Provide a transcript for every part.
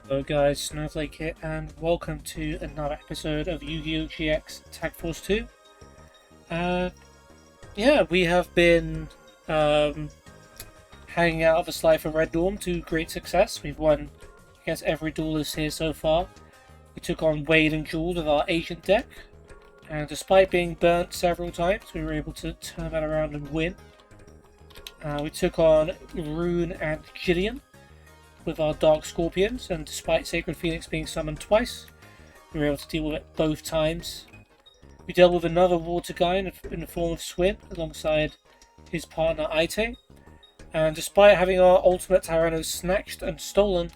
Hello guys, Snowflake here, and welcome to another episode of Yu-Gi-Oh! GX Tag Force 2. Uh, yeah, we have been hanging out of the Slifer Red Dawn to great success. We've won against every duelist here so far. We took on Wade and Jules with our Agent deck, and despite being burnt several times, we were able to turn that around and win. We took on Rune and Gideon with our Dark Scorpions, and despite Sacred Phoenix being summoned twice, we were able to deal with it both times. We dealt with another water guy in the form of Swin alongside his partner Aite, and despite having our ultimate Tyrannos snatched and stolen,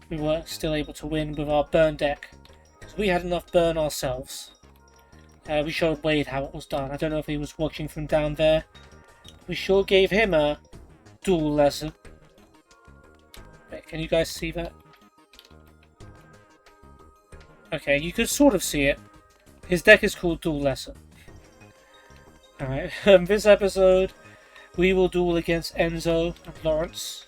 we were still able to win with our burn deck, because we had enough burn ourselves. We showed Wade how it was done. I don't know if he was watching from down there. We sure gave him a duel lesson. Wait, can you guys see that? Okay, you can sort of see it. His deck is called Duel Lesson. Alright, this episode we will duel against Enzo and Lawrence.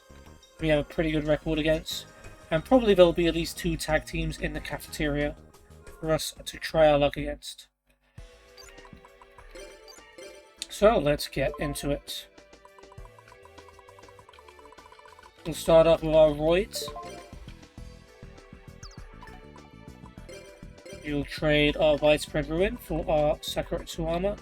We have a pretty good record against. And probably there'll be at least 2 tag teams in the cafeteria for us to try our luck against. So let's get into it. We'll start off with our Roids. We'll trade our Widespread Ruin for our Sakuretsu armor.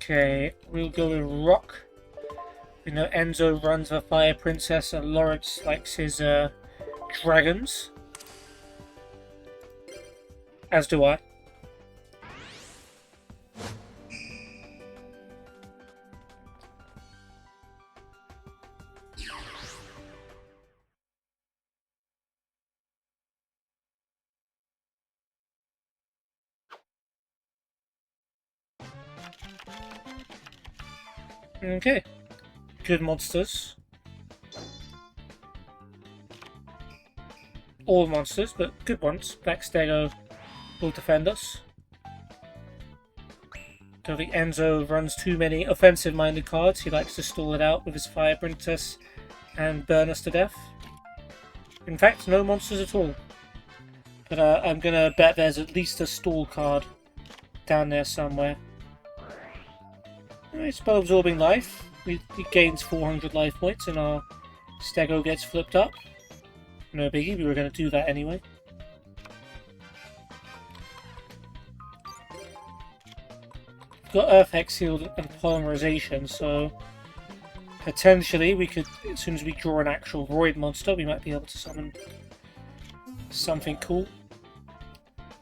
Okay, we'll go with Rock. We know Enzo runs the Fire Princess and Lawrence likes his dragons. As do I. Okay, good monsters. All monsters, but good ones. Black Stego will defend us. Don't think Enzo runs too many offensive-minded cards. He likes to stall it out with his Fire Princess and burn us to death. In fact, no monsters at all. But I'm gonna bet there's at least a stall card down there somewhere. Spell Absorbing Life. He gains 400 life points and our Stego gets flipped up. No biggie, we were going to do that anyway. We've got Earth Hex Shield and Polymerization, so potentially we could, as soon as we draw an actual Void monster, we might be able to summon something cool.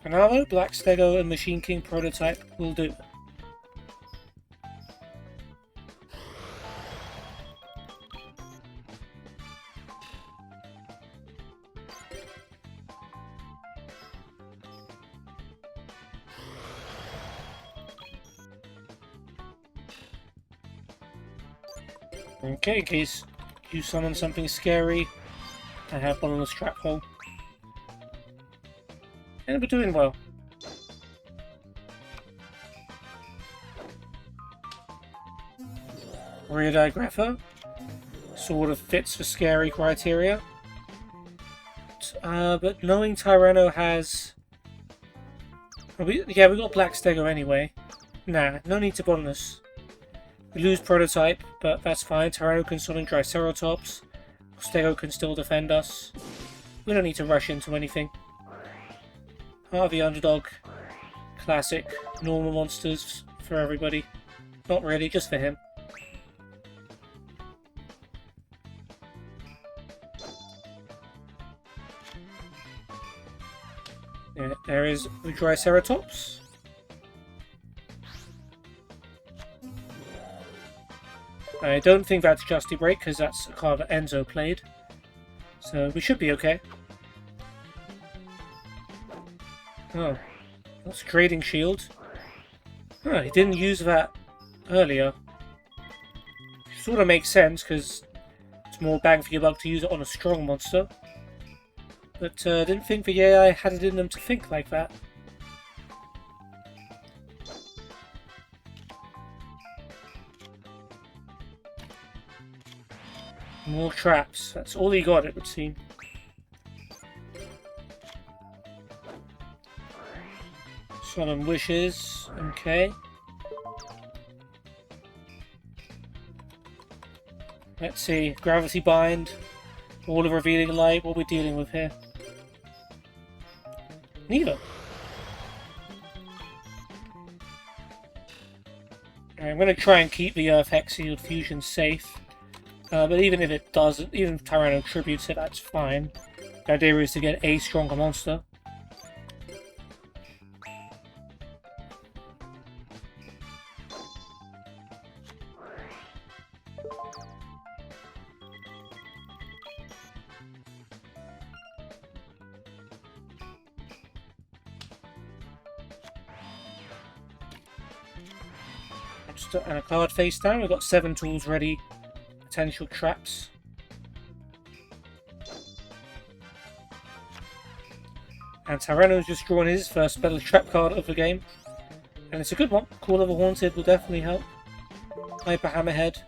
For now though, Black Stego and Machine King prototype will do. Okay, in case you summon something scary, I have one on the strap hole. And we're doing well. Rear Digrapher sort of fits the scary criteria. But knowing Tyranno has... we got Black Stego anyway. Nah, no need to bond this. We lose Prototype, but that's fine. Tyranno can summon Triceratops. Stego can still defend us. We don't need to rush into anything. Heart of the Underdog. Classic. Normal monsters for everybody. Not really, just for him. There is the Triceratops. I don't think that's Justy Break, because that's a card that Enzo played. So we should be okay. Oh, that's Grading Shield. Oh, he didn't use that earlier. Sort of makes sense, because it's more bang for your buck to use it on a strong monster. But didn't think the AI had it in them to think like that. More traps. That's all he got, it would seem. Solemn Wishes. Okay. Let's see. Gravity Bind. Wall of Revealing Light. What we're dealing with here. Neither. I'm going to try and keep the Earth Hexiod Fusion safe. But even if it doesn't, even if Tyranno tributes it, that's fine. The idea is to get a stronger monster. And a card face down. We've got 7 tools ready. Potential traps. And Tyranno's just drawn his first spell trap card of the game. And it's a good one. Call of the Haunted will definitely help. Hyper Hammerhead.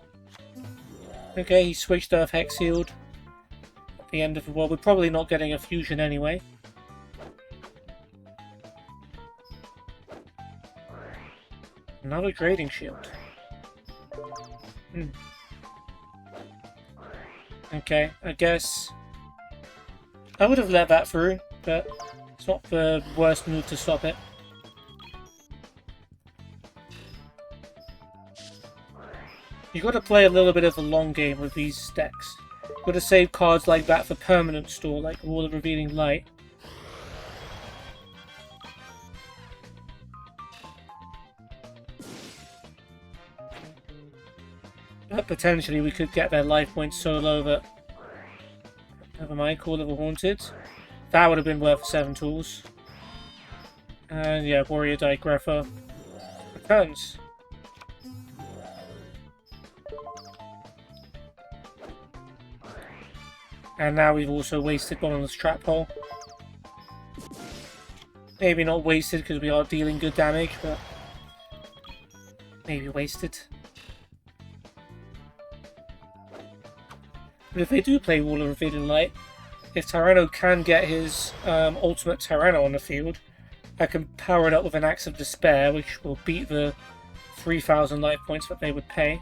Okay, he switched Earth Hexiod at the end of the world. We're probably not getting a fusion anyway. Another Grading Shield. Okay, I guess I would have let that through, but it's not the worst move to stop it. You've got to play a little bit of a long game with these decks. You've got to save cards like that for permanent store, like Wall of Revealing Light. But potentially we could get their life points so low that... Never mind, Call of the Haunted. That would have been worth 7 tools. And yeah, Warrior Digrapher returns. And now we've also wasted one on this trap hole. Maybe not wasted because we are dealing good damage, but maybe wasted. But if they do play Wall of Revealing Light, if Tyranno can get his ultimate Tyranno on the field, I can power it up with an Axe of Despair, which will beat the 3,000 life points that they would pay.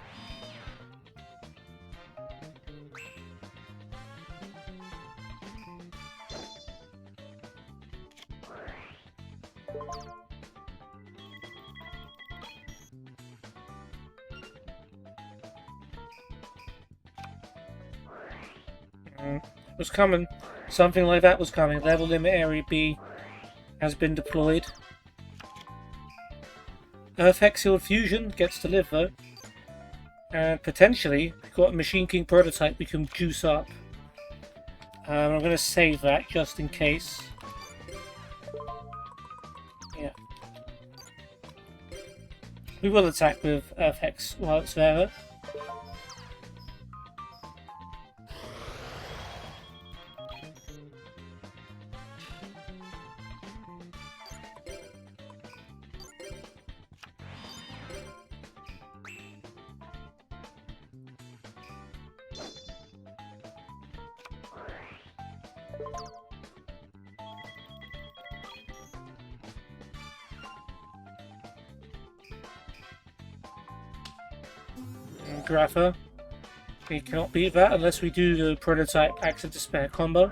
Was coming. Something like that was coming. Level Limit Area B has been deployed. Earth Hexiod Fusion gets to live though. And potentially, we've got a Machine King prototype we can juice up. I'm going to save that just in case. Yeah. We will attack with Earth Hex while it's there though. Grapher. We cannot beat that unless we do the prototype Axe of Despair combo.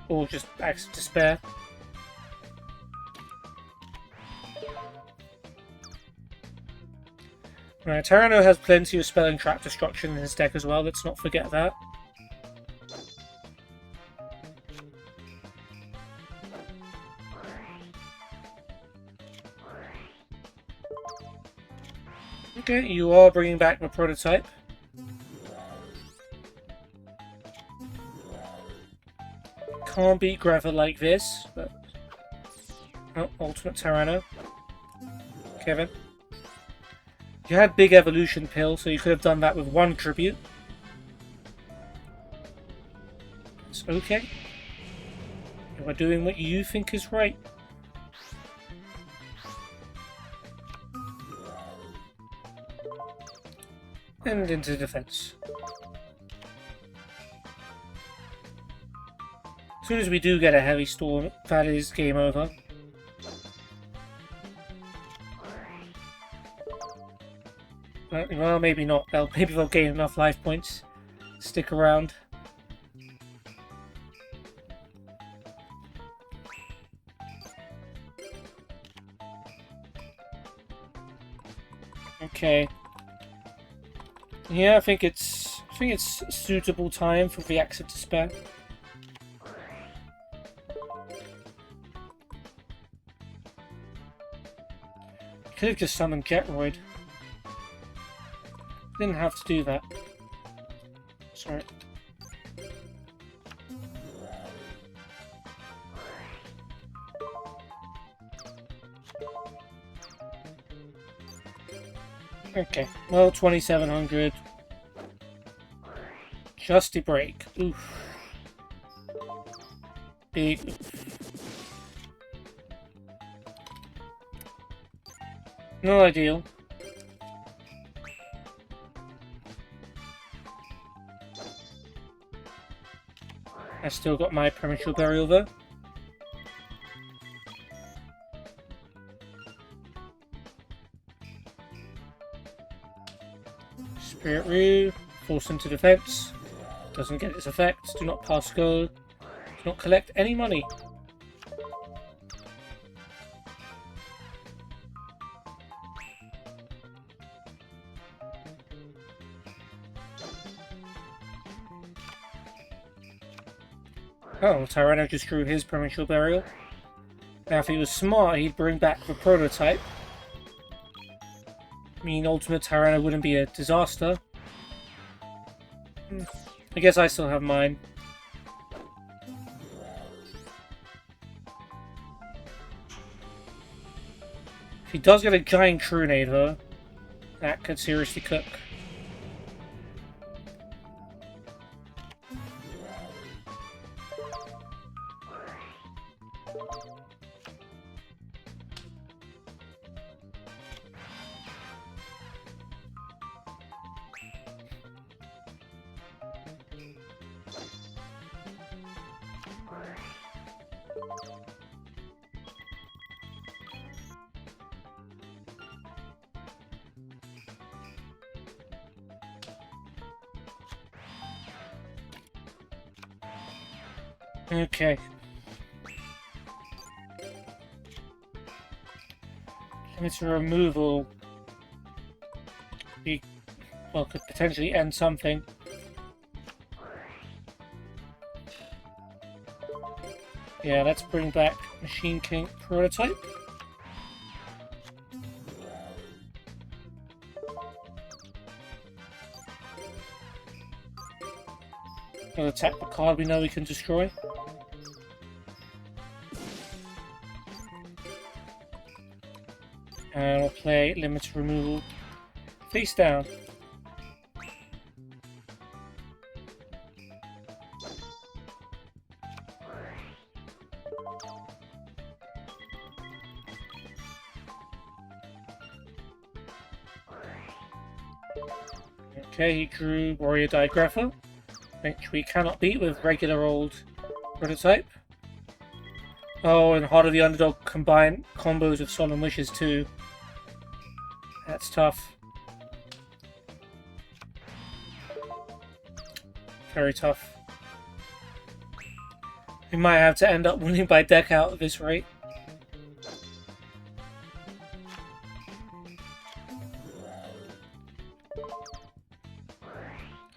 Or just Axe of Despair. Right, Tyranno has plenty of spell and trap destruction in his deck as well, let's not forget that. Okay, you are bringing back the prototype. Can't beat Gravel like this, but... Oh, Ultimate Tyranno. Kevin. You had Big Evolution Pill, so you could have done that with one tribute. It's okay. You are doing what you think is right. And into defense. As soon as we do get a heavy storm, that is game over. Well, maybe not. Maybe they'll gain enough life points. Stick around. Okay. Yeah, I think it's a suitable time for the Axe of Despair. Could have just summoned Jetroid. Didn't have to do that. Sorry. Okay, well, 2700. Just a break. Oof. Big oof. Not ideal. I still got my premature burial though. Spirit Rue, force into defense. Doesn't get its effect. Do not pass go. Do not collect any money. Oh, Tyranno just drew his premature burial. Now, if he was smart, he'd bring back the prototype. I mean, Ultimate Tyranno wouldn't be a disaster. I guess I still have mine. If he does get a giant Trunade, though, that could seriously cook. Okay. Limits removal. Well, could potentially end something. Yeah, let's bring back Machine King prototype. Gonna attack the card we know we can destroy. And we'll play Limits Removal face down. Okay, he drew Warrior Digrapher, which we cannot beat with regular old prototype. Oh, and Heart of the Underdog combine combos with Solemn Wishes too. That's tough. Very tough. We might have to end up winning by deck out at this rate.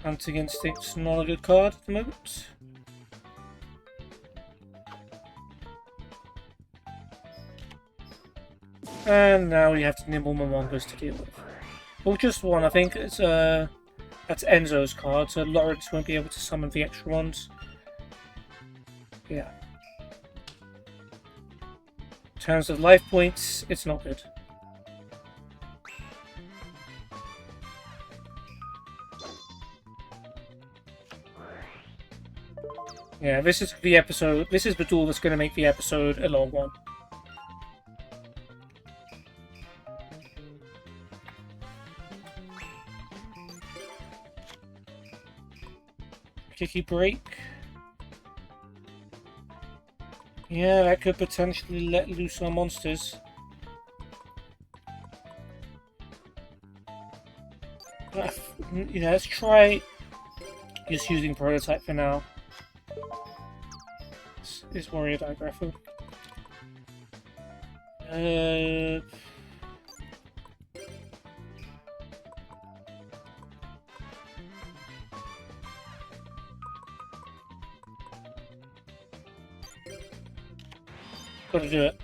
Hunting Instinct's not a good card at the moment. And now we have to Nimble Momongos to deal with. Well, just one. I think it's that's Enzo's card, so Lawrence won't be able to summon the extra ones. Yeah. In terms of life points, it's not good. Yeah, this is the episode. This is the duel that's going to make the episode a long one. Kicky break. Yeah, that could potentially let loose our monsters. Yeah, let's try just using prototype for now. Is Warrior Digrapher. Gotta do it.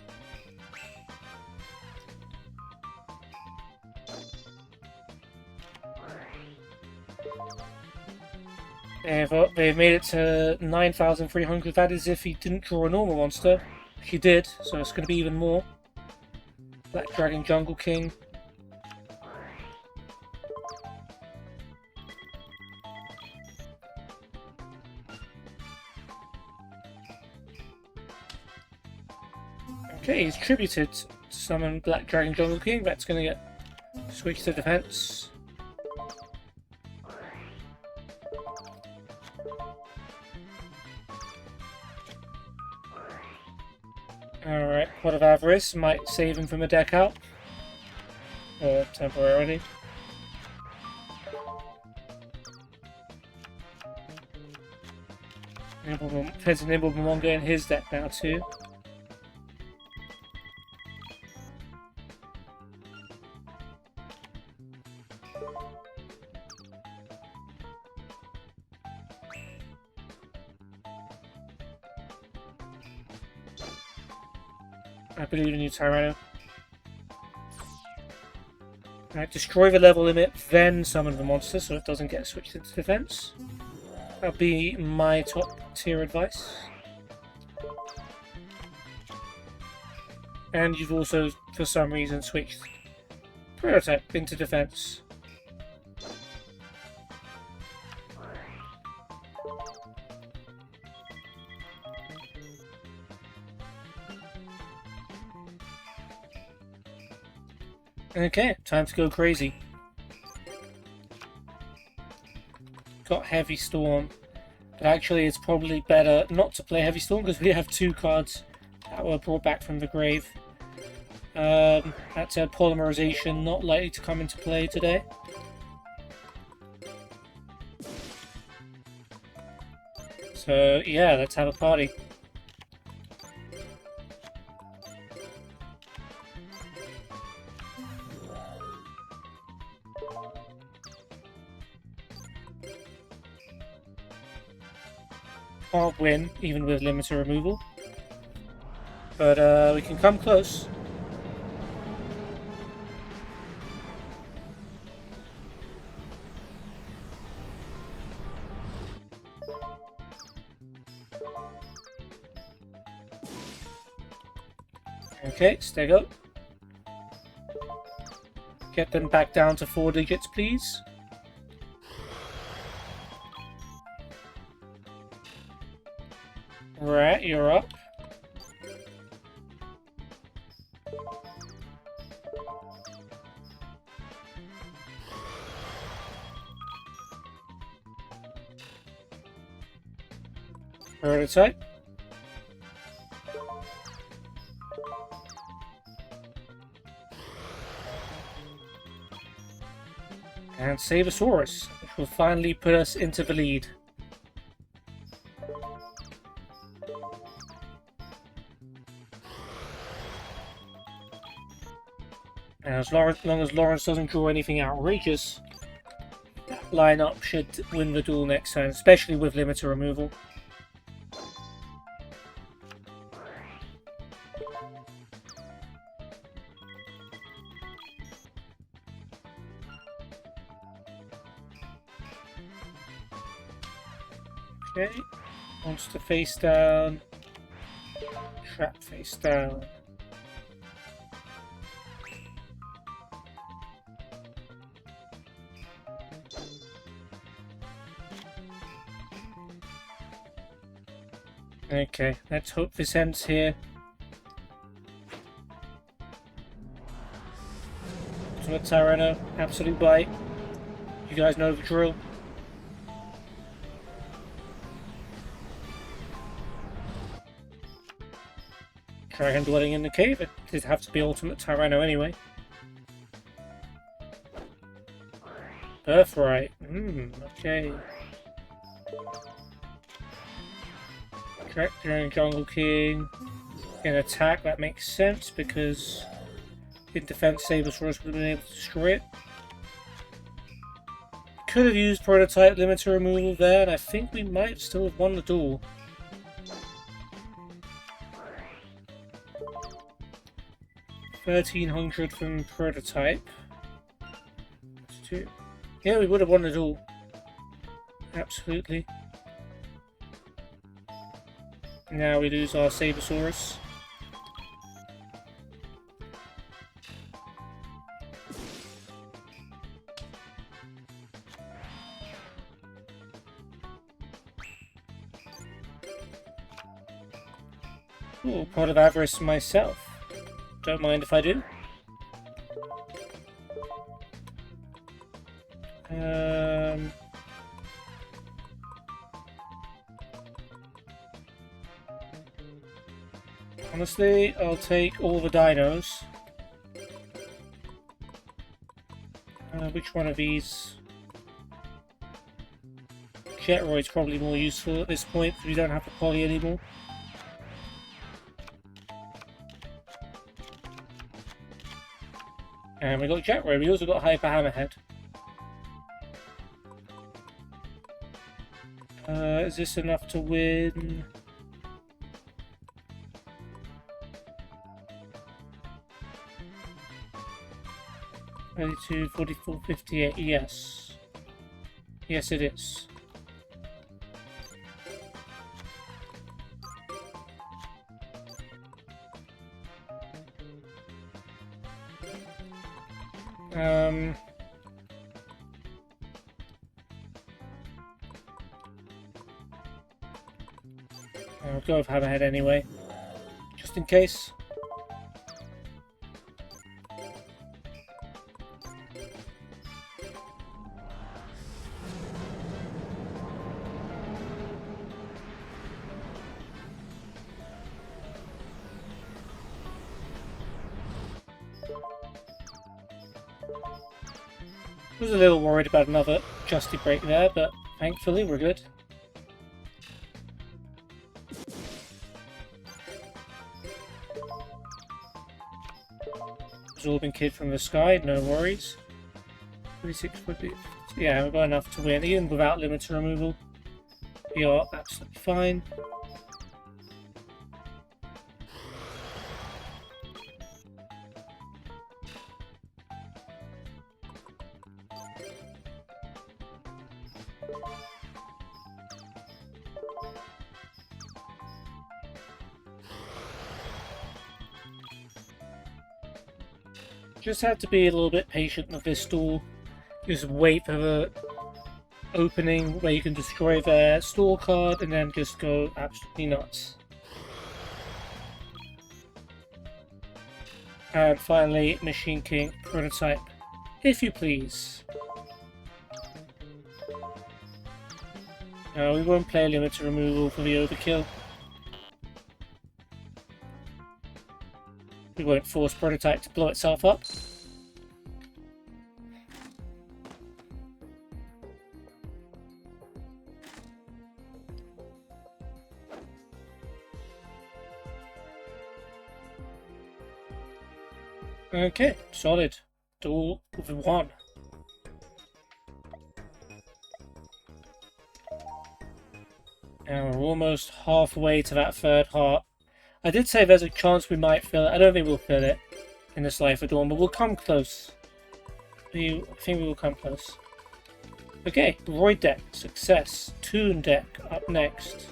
They've made it to 9,300. That is if he didn't draw a normal monster. He did, so it's going to be even more. Black Dragon Jungle King. Okay, he's tributed to summon Black Dragon Jungle King. That's going to get switched to defense. Alright, Pot of Avarice might save him from a deck out. Temporarily. There's an Nimblemonga in his deck now too. I believe in you, Tyranno. Alright, destroy the level limit, then summon the monster so it doesn't get switched into defense. That'll be my top tier advice. And you've also, for some reason, switched Prototype into defense. Okay, time to go crazy. Got Heavy Storm, but actually it's probably better not to play Heavy Storm because we have two cards that were brought back from the grave. That's a Polymerization, not likely to come into play today. So yeah, let's have a party. Can't win, even with limiter removal. But we can come close. Okay, Stego. Get them back down to 4 digits, please. Right, you're up. Prototype. And Sabersaurus, which will finally put us into the lead. And as long as Lawrence doesn't draw anything outrageous, that lineup should win the duel next turn, especially with limiter removal. Okay. Monster face down. Trap face down. Okay, let's hope this ends here. Ultimate Tyranno, absolute bite. You guys know the drill. Dragon dwelling in the cave. It did have to be Ultimate Tyranno anyway. Birthright. Okay. Correct, and Jungle King. In attack, that makes sense because in defense, Sabersaurus would have been able to destroy it. Could have used prototype limiter removal there, and I think we might still have won the duel. $1,300 from prototype. Yeah, we would have won the duel. Absolutely. Now we lose our Sabersaurus. Ooh, pot of avarice myself. Don't mind if I do. Honestly, I'll take all the dinos. Which one of these? Jetroid's probably more useful at this point because we don't have the poly anymore. And we got Jetroid. We also got Hyper Hammerhead. Is this enough to win? 32, 44, 58, yes. Yes, it is. I'll go with Hammerhead anyway, just in case. I was a little worried about another Justy break there, but thankfully we're good. Absorbing Kid from the sky, no worries. 36 would be... Yeah, we've got enough to win, even without limiter removal. We are absolutely fine. Just have to be a little bit patient with this stall. Just wait for the opening where you can destroy their stall card and then just go absolutely nuts. And finally, Machine King prototype, if you please. No, we won't play limiter removal for the overkill. We won't force prototype to blow itself up. Okay, solid. Duel with one. And we're almost halfway to that third heart. I did say there's a chance we might fill it. I don't think we'll fill it in this Life of Dawn, but we'll come close. I think we will come close. Okay, Roid deck, success. Toon deck, up next.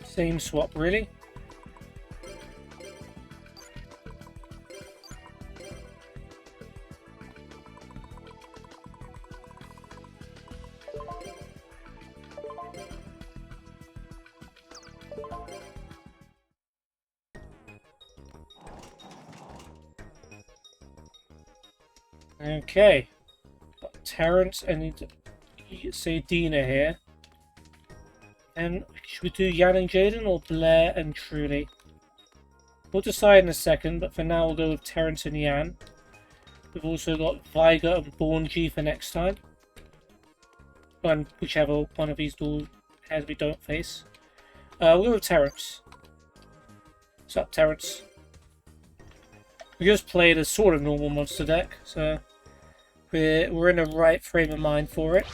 Same swap, really? Okay. Got Terrence and say Dina here. And should we do Yan and Jaden or Blair and Truly? We'll decide in a second, but for now we'll go with Terrence and Yan. We've also got Viger and Bornji for next time. And whichever one of these dual pairs we don't face. We'll go with Terrence. What's up, Terrence? We just played a sort of normal monster deck, so we're in the right frame of mind for it.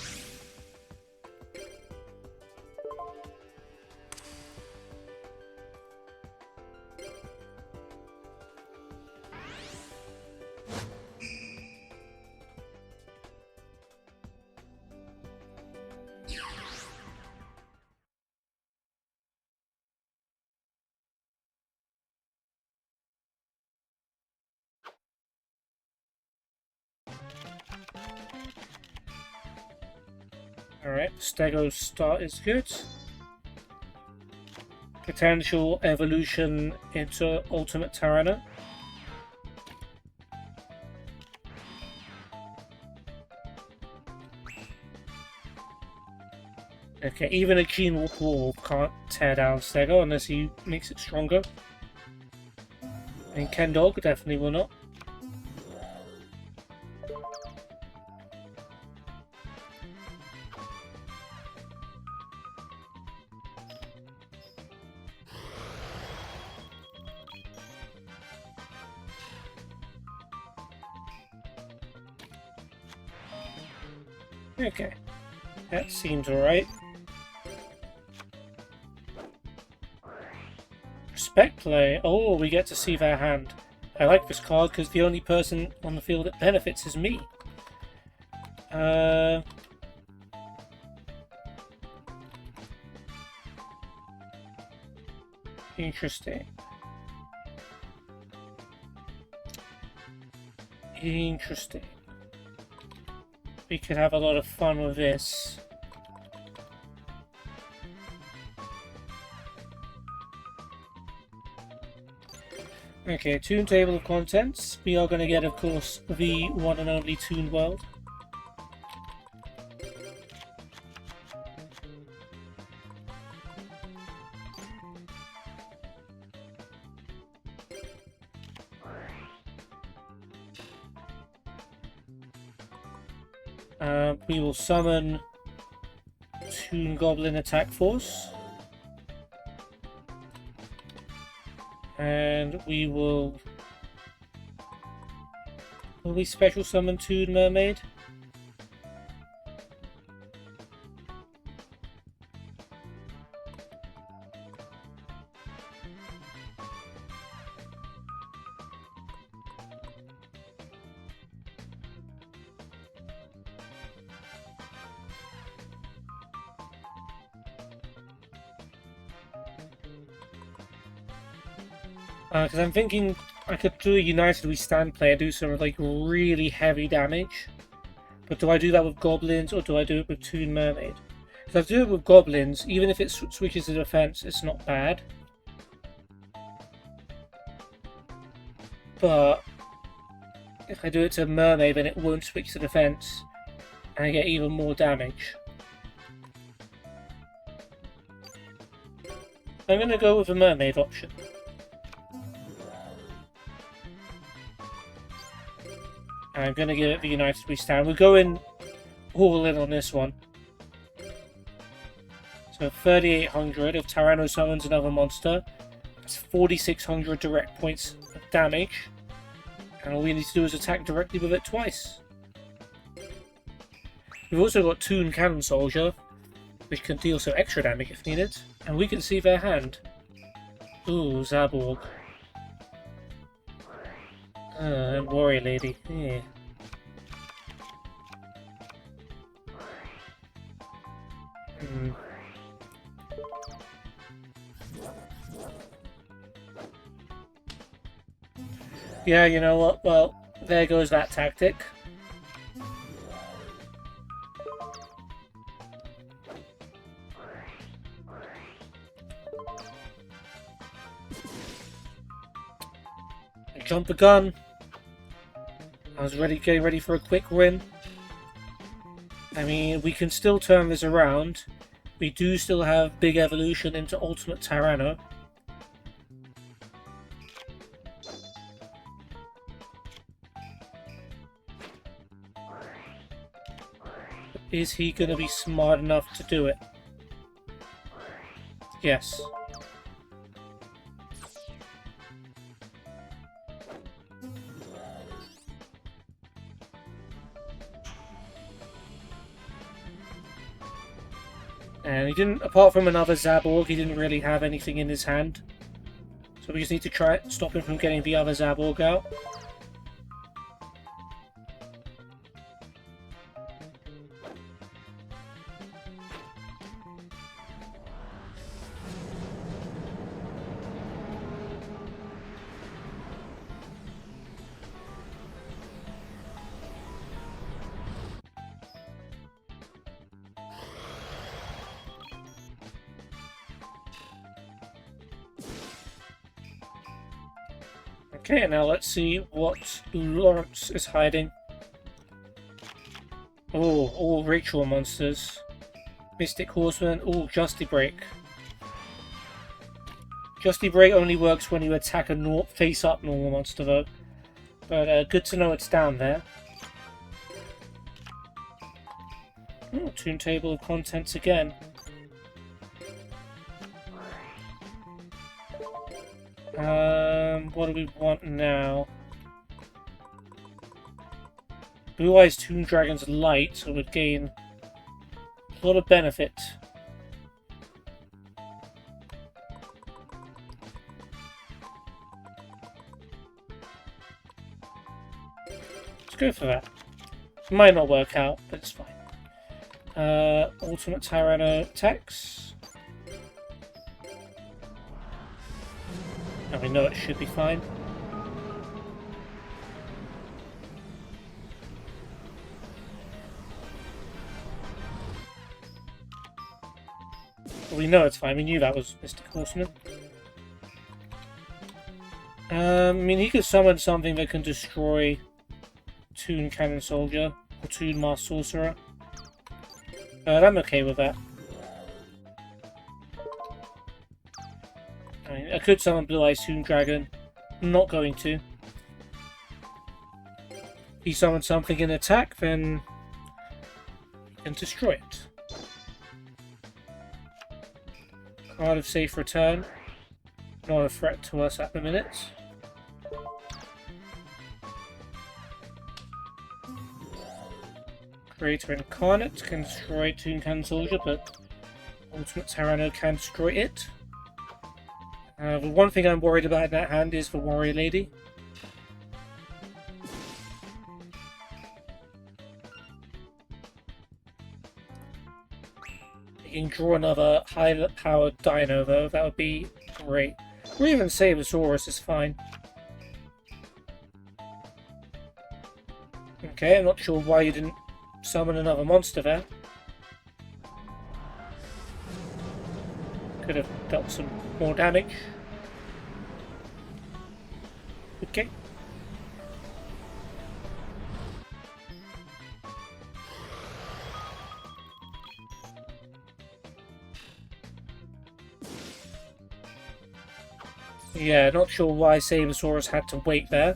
Alright, Stego's start is good. Potential evolution into Ultimate Tyranno. Okay, even a Gene Walk Wolf can't tear down Stego unless he makes it stronger. And Kendog definitely will not. Okay, that seems alright. Respect play. Oh, we get to see their hand. I like this card because the only person on the field that benefits is me. Interesting. Interesting. We could have a lot of fun with this. Okay, Toon Table of Contents. We are going to get, of course, the one and only Toon World. We will summon Toon Goblin Attack Force. And we will... Will we special summon Toon Mermaid? Because I'm thinking I could do a United We Stand player, do some like really heavy damage. But do I do that with Goblins or do I do it with Toon Mermaid? Because if I do it with Goblins, even if it switches to defense, it's not bad. But if I do it to Mermaid, then it won't switch to defense, and I get even more damage. I'm going to go with the Mermaid option. I'm going to give it the United We Stand. We're going all in on this one. So 3,800 if Tyranno summons another monster. That's 4,600 direct points of damage. And all we need to do is attack directly with it twice. We've also got Toon Cannon Soldier, which can deal some extra damage if needed. And we can see their hand. Ooh, Zaborg. And Warrior Lady. Yeah. Hmm. Yeah, you know what? Well, there goes that tactic. I jumped the gun. I was getting ready for a quick win. I mean, we can still turn this around. We do still have big evolution into Ultimate Tyranno. Is he going to be smart enough to do it? Yes. And he didn't, apart from another Zaborg, he didn't really have anything in his hand. So we just need to try and stop him from getting the other Zaborg out. Okay, now let's see what Lawrence is hiding. Oh, all ritual monsters. Mystic Horseman, oh, Justy Break. Justy Break only works when you attack a face-up normal monster though. But good to know it's down there. Oh, Toon Table of Contents again. What do we want now? Blue Eyes Toon Dragon's light, so it would gain a lot of benefit. Let's go for that. Might not work out, but it's fine. Ultimate Tyranno attacks. And we know it should be fine. Well, we know it's fine. We knew that was Mystic Horseman. I mean, he could summon something that can destroy Toon Cannon Soldier or Toon Master Sorcerer. I'm okay with that. I could summon Blue Eyes Toon Dragon. I'm not going to. If he summons something in attack, then he can destroy it. Card of Safe Return. Not a threat to us at the minute. Creator Incarnate can destroy Toon Cannon Soldier, but Ultimate Tyranno can destroy it. The one thing I'm worried about in that hand is the Warrior Lady. You can draw another high-powered Dino, though. That would be great. Or even Sabersaurus is fine. Okay, I'm not sure why you didn't summon another monster there. Could have dealt some more damage. Okay. Yeah, not sure why Sabersaurus had to wait there.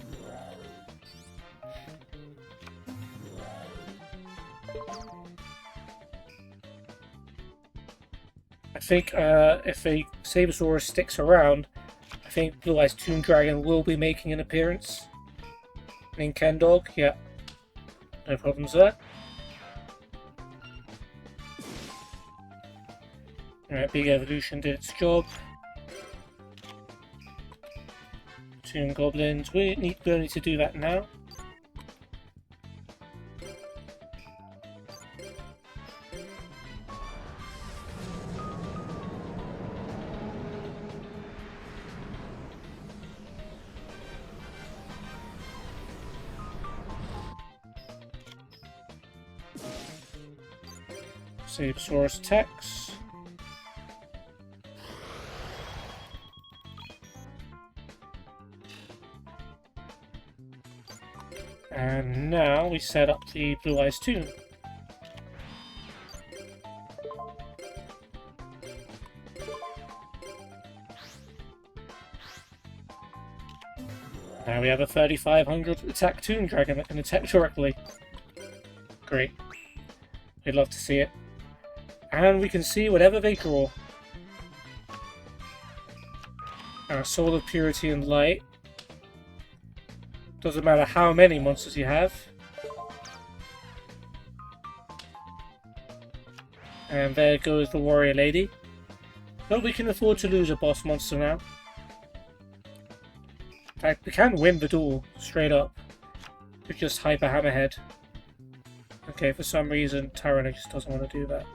I think if a Sabersaurus sticks around, I think Blue Eyes Toon Dragon will be making an appearance. And Kendog, yeah. No problems there. Alright, Big Evolution did its job. Toon Goblins. We don't need to do that now. Sabersaurus attacks. And now we set up the Blue Eyes Toon. Now we have a 3500 attack Toon Dragon that can attack directly. Great. We'd love to see it. And we can see whatever they draw. Our Soul of Purity and Light. Doesn't matter how many monsters you have. And there goes the Warrior Lady. But we can afford to lose a boss monster now. In fact, we can win the duel, straight up. With just Hyper Hammerhead. Okay, for some reason, Tyrannus just doesn't want to do that.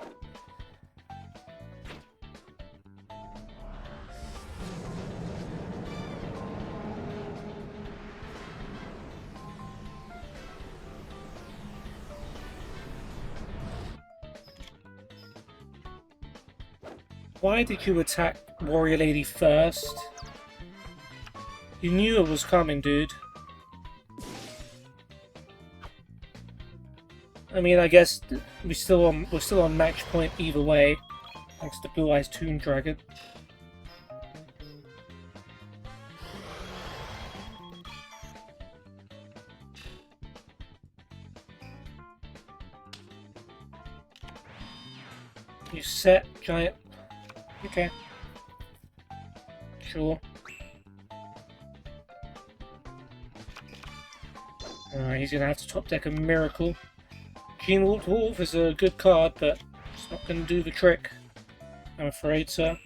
Why did you attack Warrior Lady first? You knew it was coming, dude. I mean, I guess we're still on match point either way, thanks to Blue Eyes Toon Dragon. You set giant. Okay. Sure. Alright, he's gonna have to top deck a Miracle. Gene Wolf is a good card, but it's not gonna do the trick, I'm afraid, sir.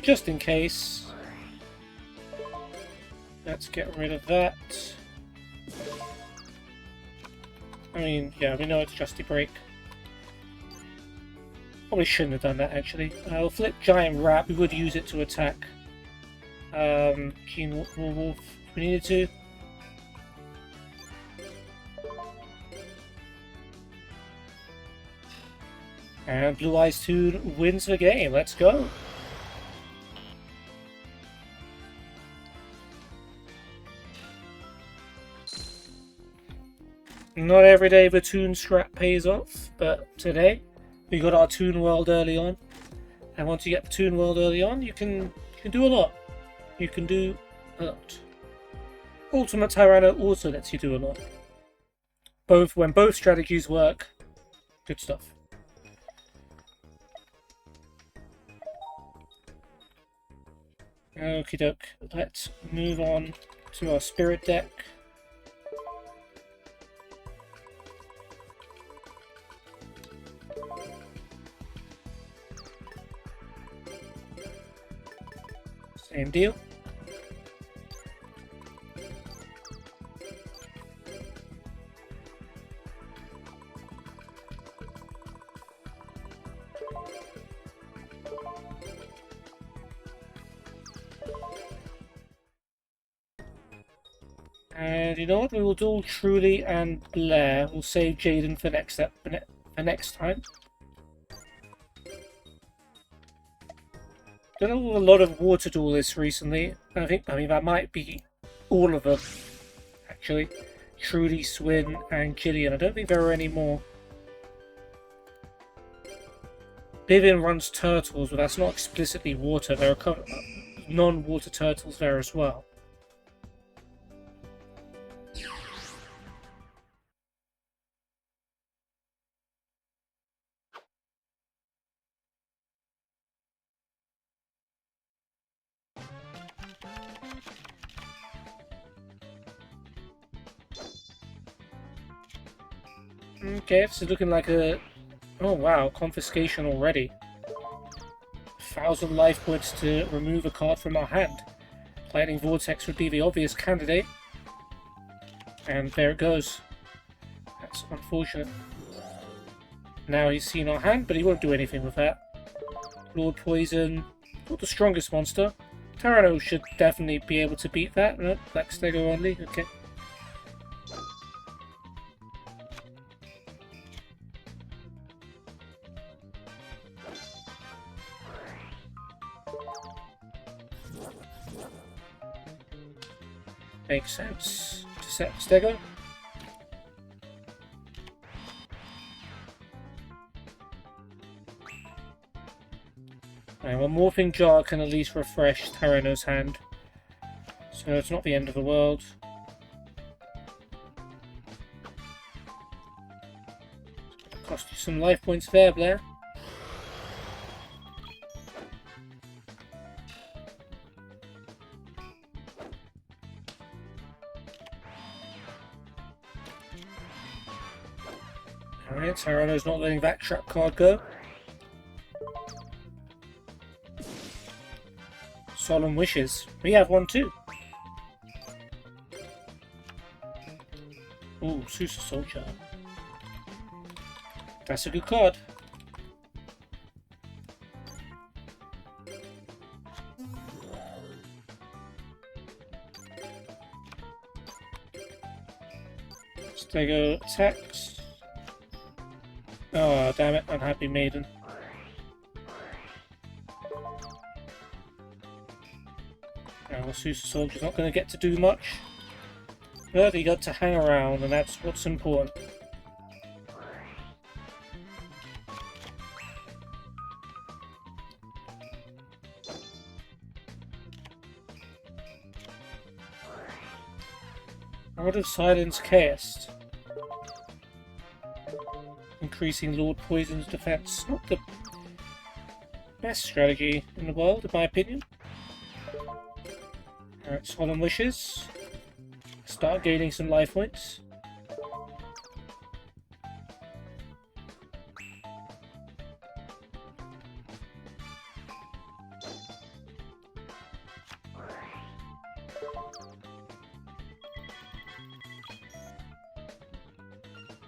Just in case, let's get rid of that. I mean, yeah, we know it's Justy Break. Probably shouldn't have done that, actually. We'll flip Giant Rat. We would use it to attack Gene Wolf if we needed to. And Blue Eyes Toon wins the game. Let's go. Not every day the Toon scrap pays off, but today we got our Toon World early on. And once you get the Toon World early on, you can do a lot. You can do a lot. Ultimate Tyranno also lets you do a lot. When both strategies work, good stuff. Okie doke. Let's move on to our Spirit deck. Same deal. And you know what? We will duel Truly and Blair. We'll save Jaden for next time. Done a lot of water duelists recently. I mean that might be all of them, actually. Trudy, Swin, and Gillian. I don't think there are any more. Vivian runs turtles, but that's not explicitly water. There are non-water turtles there as well. Okay, so looking like a Oh wow, confiscation already. 1,000 life points to remove a card from our hand. Lightning Vortex would be the obvious candidate. And there it goes. That's unfortunate. Now he's seen our hand, but he won't do anything with that. Lord Poison, not the strongest monster. Tyranno should definitely be able to beat that. No, Black Stego only, okay. Makes sense to set Stego. Right, well, Morphing Jar can at least refresh Tyranno's hand. So it's not the end of the world. Cost you some life points there, Blair. Alright, Tyranno's not letting that trap card go. Solemn Wishes. We have one too. Ooh, Susa Soldier. That's a good card. Stego attacks. Oh, damn it, Unhappy Maiden. Now, the Susa Soldier's not going to get to do much. But he got to hang around, and that's what's important. Rod of Silence cast. Increasing Lord Poison's defense. Not the best strategy in the world, in my opinion. Alright, Solemn Wishes. Start gaining some life points.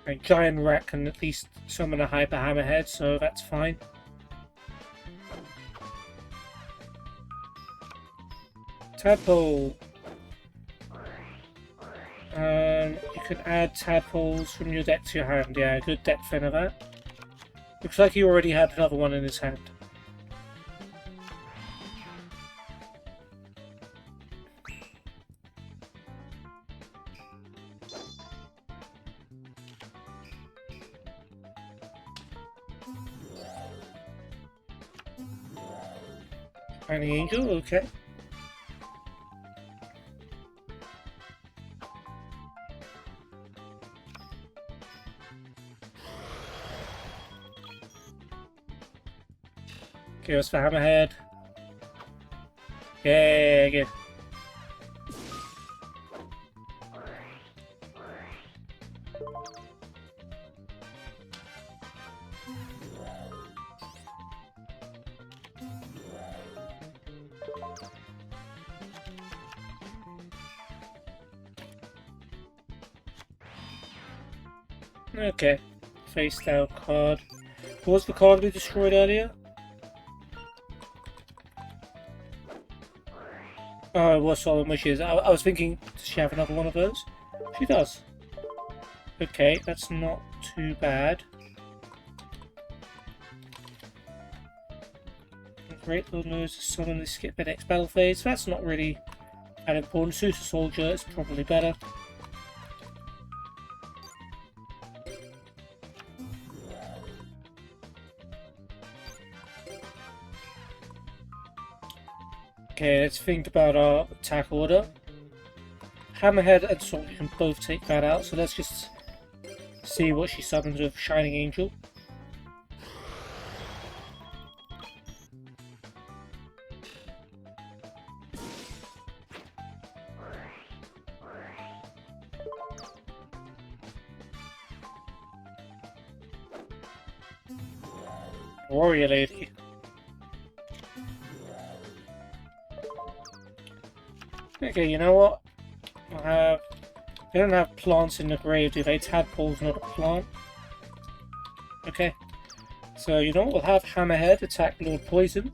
A giant rat can at least summon a Hyper Hammerhead, so that's fine. Tadpole. You can add tadpoles from your deck to your hand. Yeah, good deck fin of that. Looks like he already had another one in his hand. Shining Angel, okay. Give us the Hammerhead. Yeah, good. Okay. Face down card. What was the card we destroyed earlier? Oh, it was Solemn Wishes. I was thinking, does she have another one of those? She does. Okay, that's not too bad. Great Lord knows to summon the skip the next battle phase. That's not really that important. Susa Soldier is probably better. Okay, let's think about our attack order. Hammerhead and Soldier can both take that out, so let's just see what she summons with Shining Angel. Warrior Lady. Okay, you know what? I'll have... They don't have plants in the grave, do they? Tadpole's not a plant. Okay. So, you know what? We'll have Hammerhead attack Lord Poison.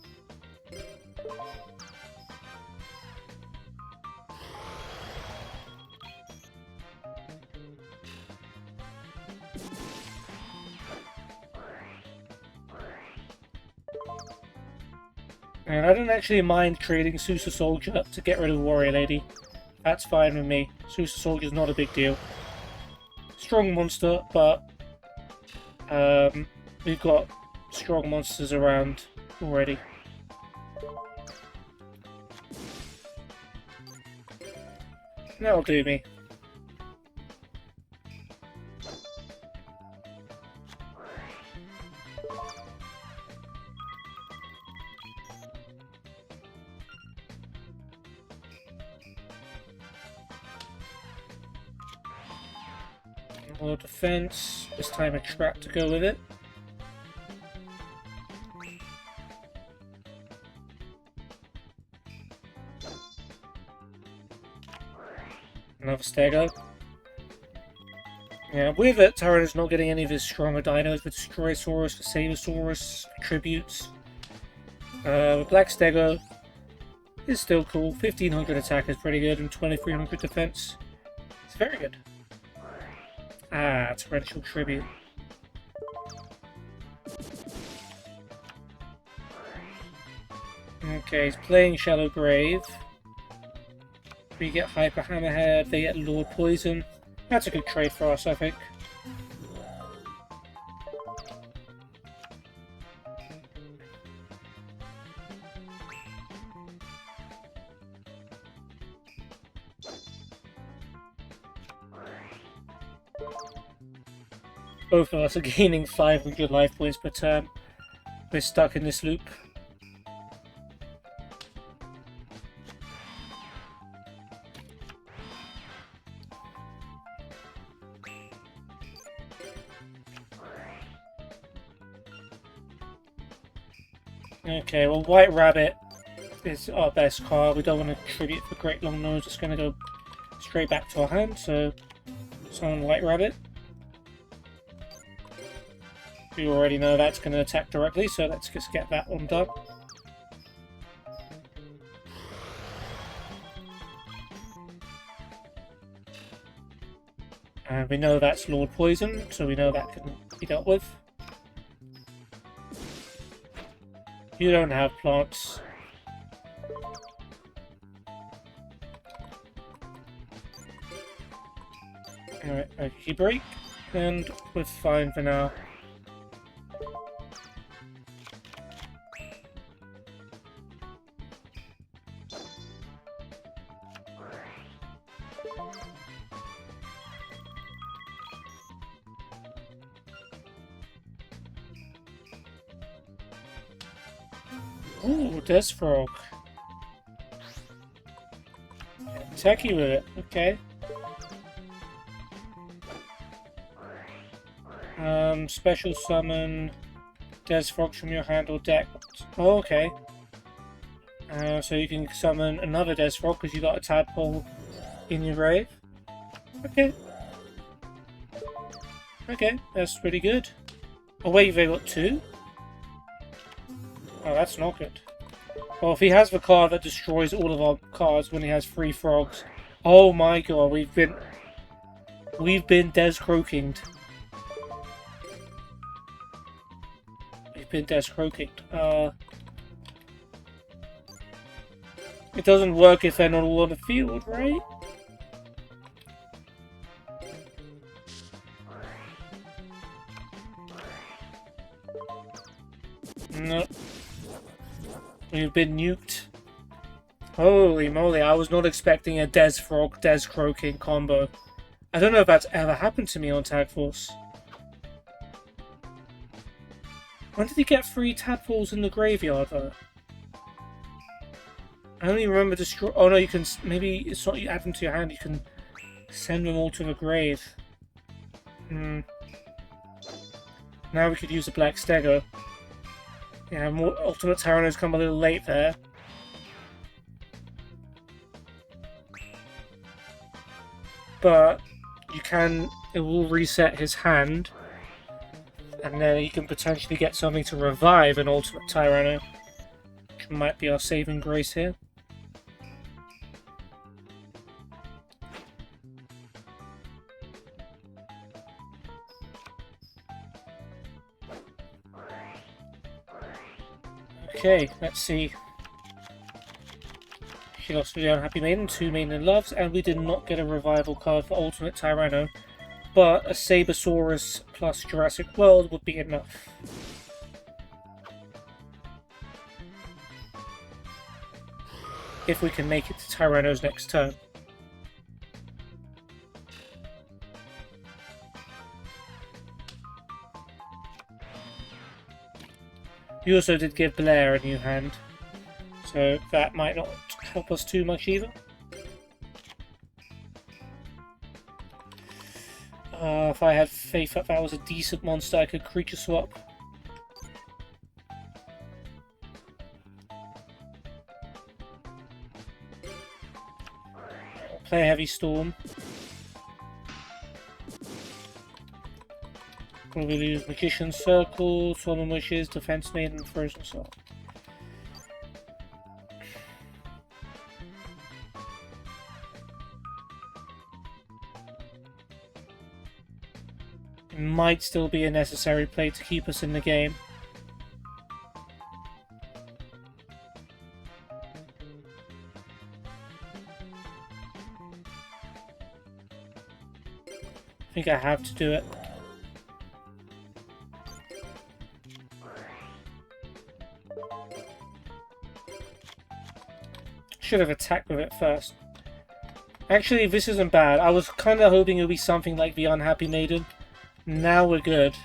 And I don't actually mind trading Susa Soldier to get rid of Warrior Lady. That's fine with me. Susa Soldier's not a big deal. Strong monster, but we've got strong monsters around already. That'll do me. More defense. This time a trap to go with it. Another Stego. Yeah, with it, Tyrannus not getting any of his stronger dinos, the Destroyosaurus, the Sabersaurus, attributes. Black Stego is still cool. 1500 attack is pretty good and 2300 defense. It's very good. Ah, torrential tribute. Okay, he's playing Shallow Grave. We get Hyper Hammerhead, they get Lord Poison. That's a good trade for us, I think. Both of us are gaining 500 life points per turn. We're stuck in this loop. Okay, well, White Rabbit is our best card. We don't want to tribute for Great Long Nose. It's going to go straight back to our hand, so summon White Rabbit. We already know that's going to attack directly, so let's just get that one done. And we know that's Lord Poison, so we know that can be dealt with. You don't have plants. Alright, okay, break, and we're fine for now. Ooh, Death Frog. Attack you with it, okay. Special summon Death Frogs from your hand or deck. Oh, okay. So you can summon another Death Frog because you got a Tadpole in your grave. Okay. Okay, that's pretty good. Oh wait, they got two? Oh, that's not good. Well, if he has the card that destroys all of our cards when he has 3 frogs. Oh my god, we've been Des Croaked. We've been Des Croaked. It doesn't work if they're not all on the field, right? No. We've been nuked. Holy moly, I was not expecting a Des Frog, Des Croaking combo. I don't know if that's ever happened to me on Tag Force. When did he get 3 tadpoles in the graveyard, though? I only remember destroy. Oh no, you can. Maybe it's not you add them to your hand, you can send them all to the grave. Hmm. Now we could use a Black Stego. Yeah, Ultimate Tyranno's come a little late there. But it will reset his hand, and then you can potentially get something to revive an Ultimate Tyranno, which might be our saving grace here. Okay, let's see. She lost to the Unhappy Maiden, 2 Maiden Loves, and we did not get a revival card for Ultimate Tyranno, but a Sabersaurus plus Jurassic World would be enough. If we can make it to Tyranno's next turn. We also did give Blair a new hand, so that might not help us too much either. If I had faith that was a decent monster, I could creature swap. Play Heavy Storm. Probably use Magician's Circle, Solemn Wishes, Defense Maiden, Frozen Soul. It might still be a necessary play to keep us in the game. I think I have to do it. Should have attacked with it first. Actually, this isn't bad. I was kind of hoping it would be something like the Unhappy Maiden. Now we're good,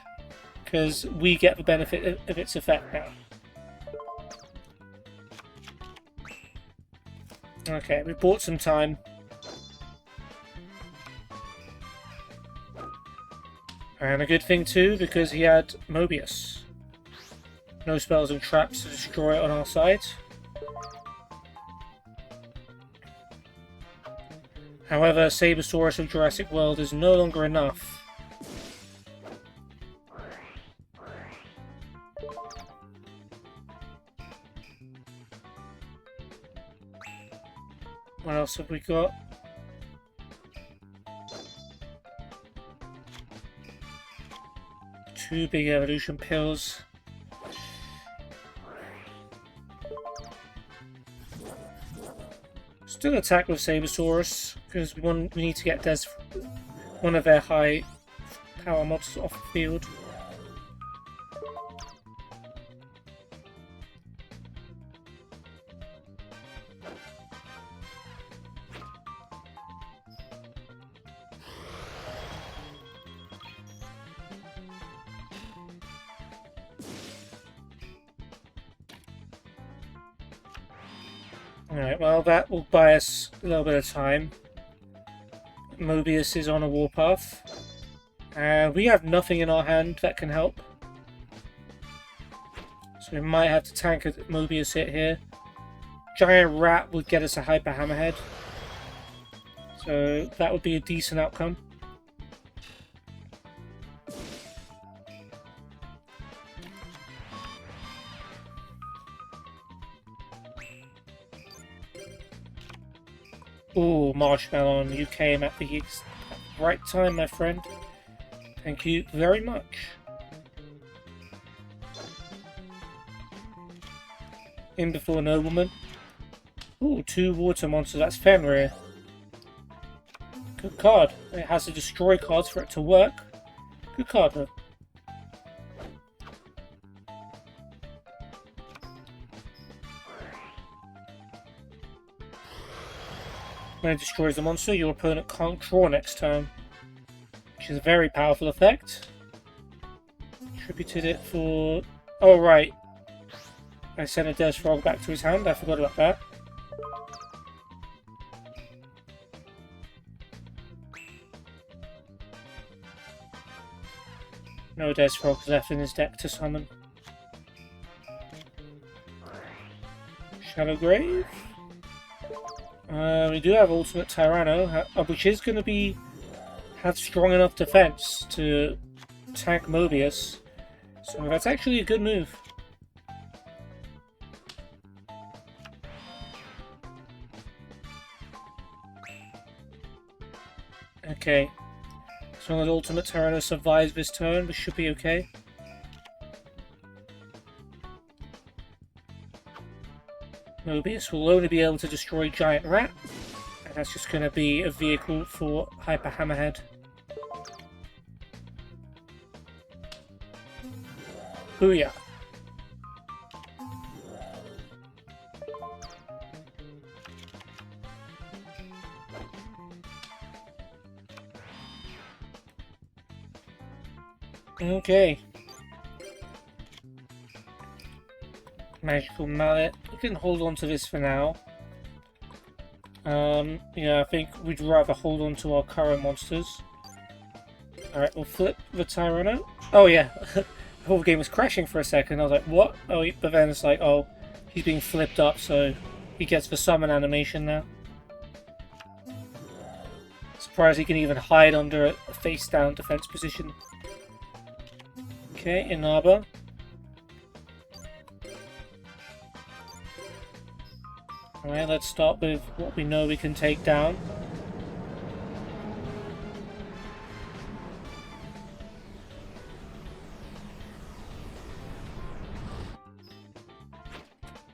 because we get the benefit of its effect now. Okay, we bought some time. And a good thing too, because he had Mobius. No spells and traps to destroy it on our side. However, Sabersaurus of Jurassic World is no longer enough. What else have we got? Two big evolution pills. Still attack with Sabersaurus, because we need to get one of their high power mods off the field. Alright, well that will buy us a little bit of time. Mobius is on a warpath. And we have nothing in our hand that can help. So we might have to tank a Mobius hit here. Giant Rat would get us a Hyper Hammerhead. So that would be a decent outcome. Ooh, Marshmallow, you came at the right time, my friend. Thank you very much. In before Nobleman. Ooh, 2 water monsters, that's Fenrir. Good card. It has to destroy cards for it to work. Good card though. When it destroys the monster, your opponent can't draw next turn. Which is a very powerful effect. Attributed it for... Oh right. I sent a Des Frog back to his hand, I forgot about that. No Des Frogs left in his deck to summon. Shadow Grave. We do have Ultimate Tyranno, which is going to have strong enough defense to tank Mobius. So that's actually a good move. Okay. As long as Ultimate Tyranno survives this turn, we should be okay. Mobius will only be able to destroy Giant Rat, and that's just going to be a vehicle for Hyper Hammerhead. Booyah! Okay. Magical Mallet. We can hold on to this for now. Yeah, I think we'd rather hold on to our current monsters. Alright, we'll flip the Tyranno. Oh yeah, the whole game was crashing for a second. I was like, what? Oh, but then it's like, oh, he's being flipped up, so he gets the summon animation now. Surprised he can even hide under a face-down defense position. Okay, Inaba. Alright, let's start with what we know we can take down.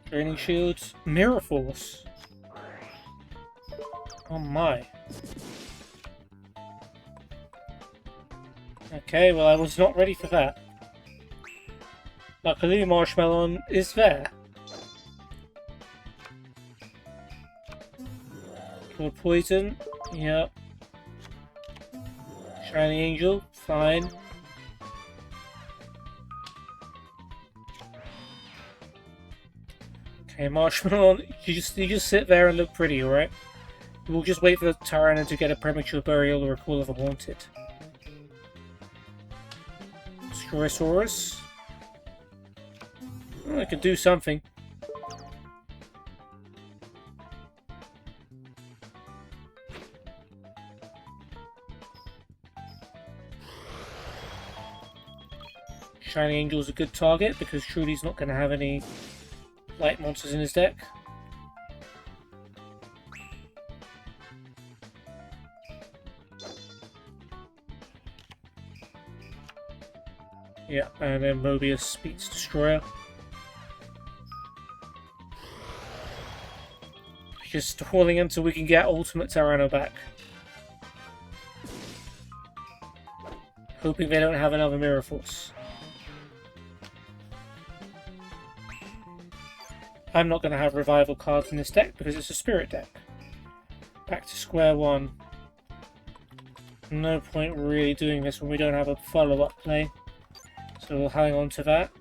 Draining Shields. Mirror Force. Oh my. Okay, well I was not ready for that. Luckily Marshmallow is there. Poison, yep. Shiny Angel, fine. Okay, Marshmallow, you just sit there and look pretty, alright? We'll just wait for the Tyranno to get a premature burial or a Call of the Haunted. Destroyosaurus. Oh, I can do something. Shiny Angel's a good target because Trudy's not going to have any light monsters in his deck. Yeah, and then Mobius beats Destroyer. Just stalling until we can get Ultimate Tyranno back. Hoping they don't have another Mirror Force. I'm not going to have revival cards in this deck because it's a spirit deck. Back to square one. No point really doing this when we don't have a follow-up play. So we'll hang on to that.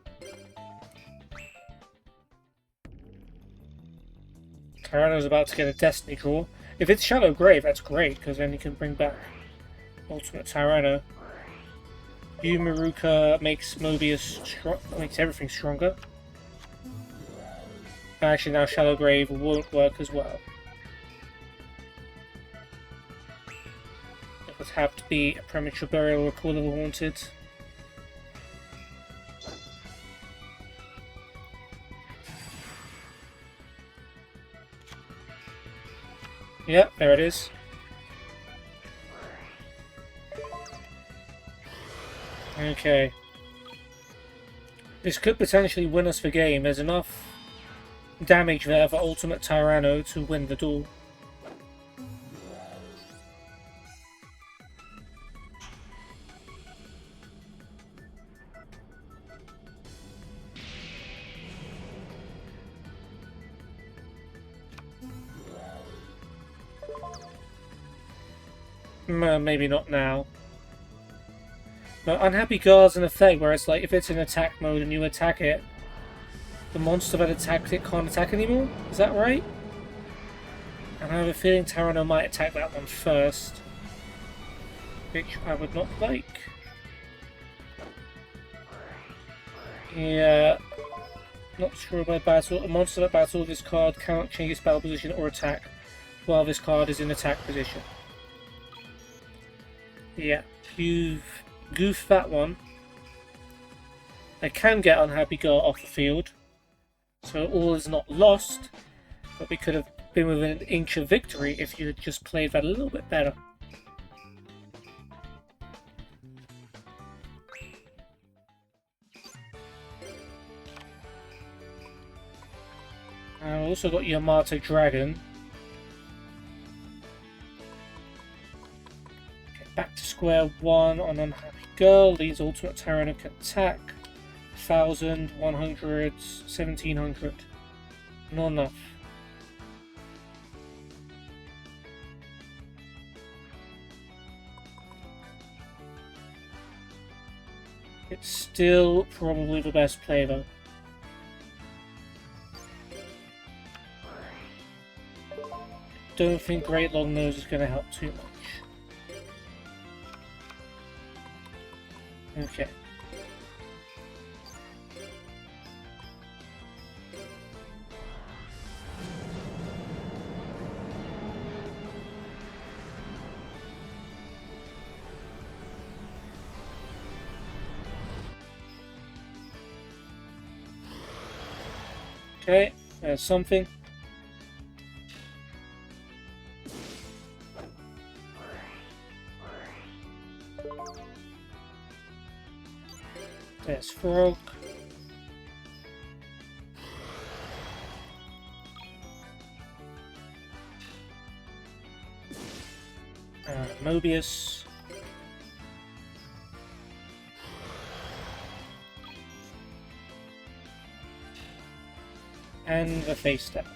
Tyranno's about to get a Destiny draw. If it's Shadow Grave, that's great because then you can bring back Ultimate Tyranno. Yumaruka makes Mobius makes everything stronger. Actually, now Shadow Grave won't work as well. It would have to be a Premature Burial or a Call of the Haunted. Yep, there it is. Okay. This could potentially win us the game. There's enough damage there for Ultimate Tyranno to win the duel. Maybe not now. But Unhappy Guard's an effect where it's like if it's in attack mode and you attack it, the monster that attacked it can't attack anymore? Is that right? And I have a feeling Tyranno might attack that one first. Which I would not like. Yeah. Not destroyed by battle. A monster at battle, this card cannot change its battle position or attack while this card is in attack position. Yeah, you've goofed that one. I can get Unhappy Girl off the field, so all is not lost, but we could have been within an inch of victory if you had just played that a little bit better. And I also got Yamato Dragon. Get back to square one on Unhappy Girl. Leads ultimate Tyrannic attack. 1,000, 100, 1,700. Not enough. It's still probably the best play though. Don't think Great Long Nose is going to help too much. Okay. Okay, there's something. There's Frog. Mobius. And the face step.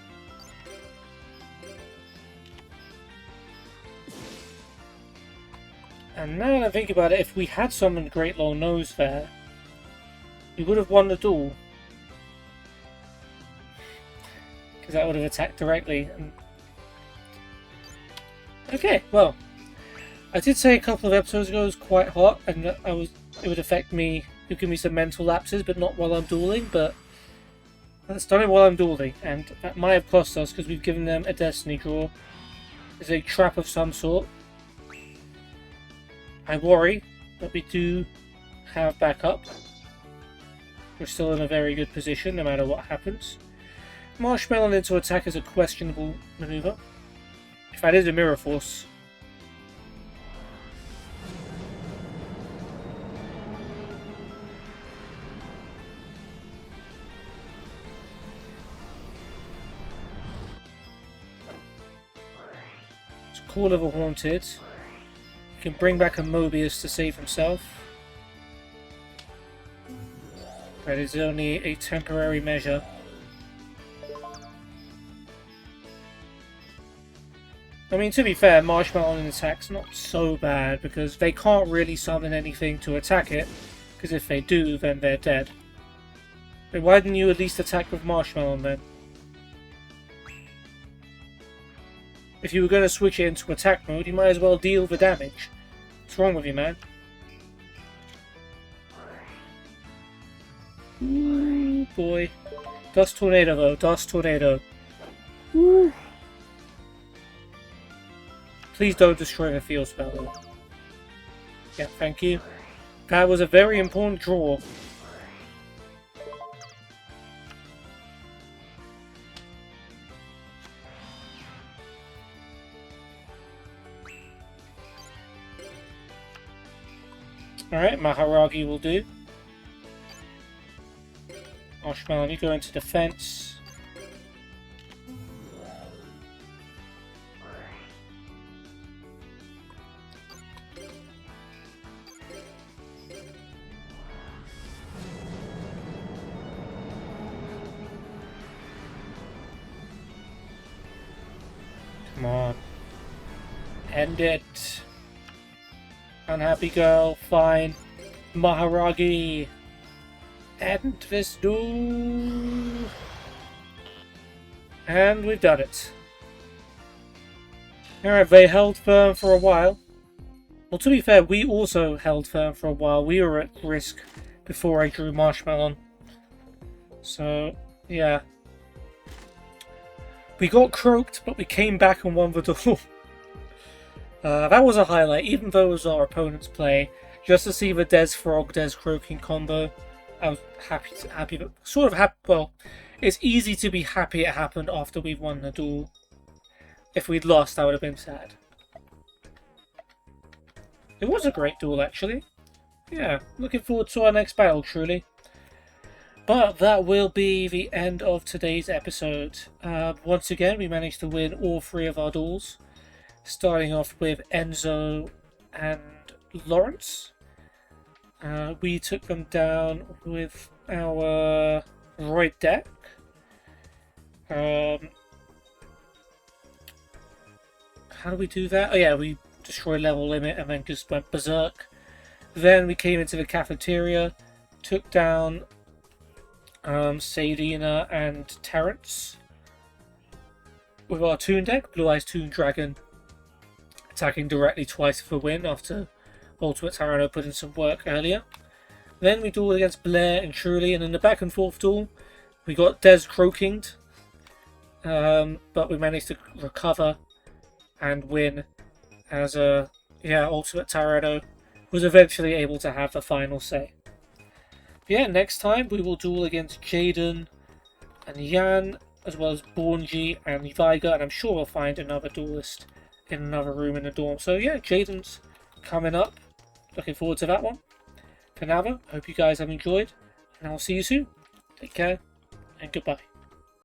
And now that I think about it, if we had summoned Great Long Nose there, we would have won the duel. Because that would have attacked directly. And... okay, well. I did say a couple of episodes ago it was quite hot, and it would affect me, it would give me some mental lapses, but not while I'm dueling, but that's done it while I'm dueling, and that might have cost us because we've given them a destiny draw. It's a trap of some sort. I worry, but we do have backup. We're still in a very good position no matter what happens. Marshmallow into attack is a questionable maneuver. If that is a Mirror Force. Call of a Haunted. You can bring back a Mobius to save himself. That is only a temporary measure. I mean, to be fair, Marshmallow in attack's not so bad because they can't really summon anything to attack it, because if they do, then they're dead. But why didn't you at least attack with Marshmallow then? If you were going to switch it into attack mode, you might as well deal the damage. What's wrong with you, man? Ooh, boy. Dust Tornado, though. Dust Tornado. Ooh. Please don't destroy the field spell, though. Yeah, thank you. That was a very important draw. Alright, Maharagi will do. Marshmallow, you go into defense. Come on. End it. Unhappy Girl, fine. Maharagi, end this duel. And we've done it. Alright, they held firm for a while. Well, to be fair, we also held firm for a while. We were at risk before I drew Marshmallow. So, Yeah. We got croaked, but we came back and won the duel. That was a highlight, even though it was our opponent's play. Just to see the Des Frog, Des Croaking combo, I was happy, but sort of happy. Well, it's easy to be happy it happened after we've won the duel. If we'd lost, I would have been sad. It was a great duel, actually. Yeah, looking forward to our next battle, truly. But that will be the end of today's episode. Once again, we managed to win all 3 of our duels. Starting off with Enzo and Lawrence. We took them down with our right deck. How do we do that? Oh yeah, we destroyed level limit and then just went berserk. Then we came into the cafeteria, took down Sadina and Terrence with our Toon deck, Blue Eyes Toon Dragon, attacking directly twice for win after Ultimate Tyranno put in some work earlier. Then we dueled against Blair and Truly, and in the back and forth duel we got Des Croaked, but we managed to recover and win as Ultimate Tyranno was eventually able to have the final say. Yeah, next time we will duel against Jaden and Yan, as well as Bornji and Viga, and I'm sure we'll find another duelist in another room in the dorm. So yeah, Jaden's coming up. Looking forward to that one. For now though, hope you guys have enjoyed, and I'll see you soon. Take care, and goodbye.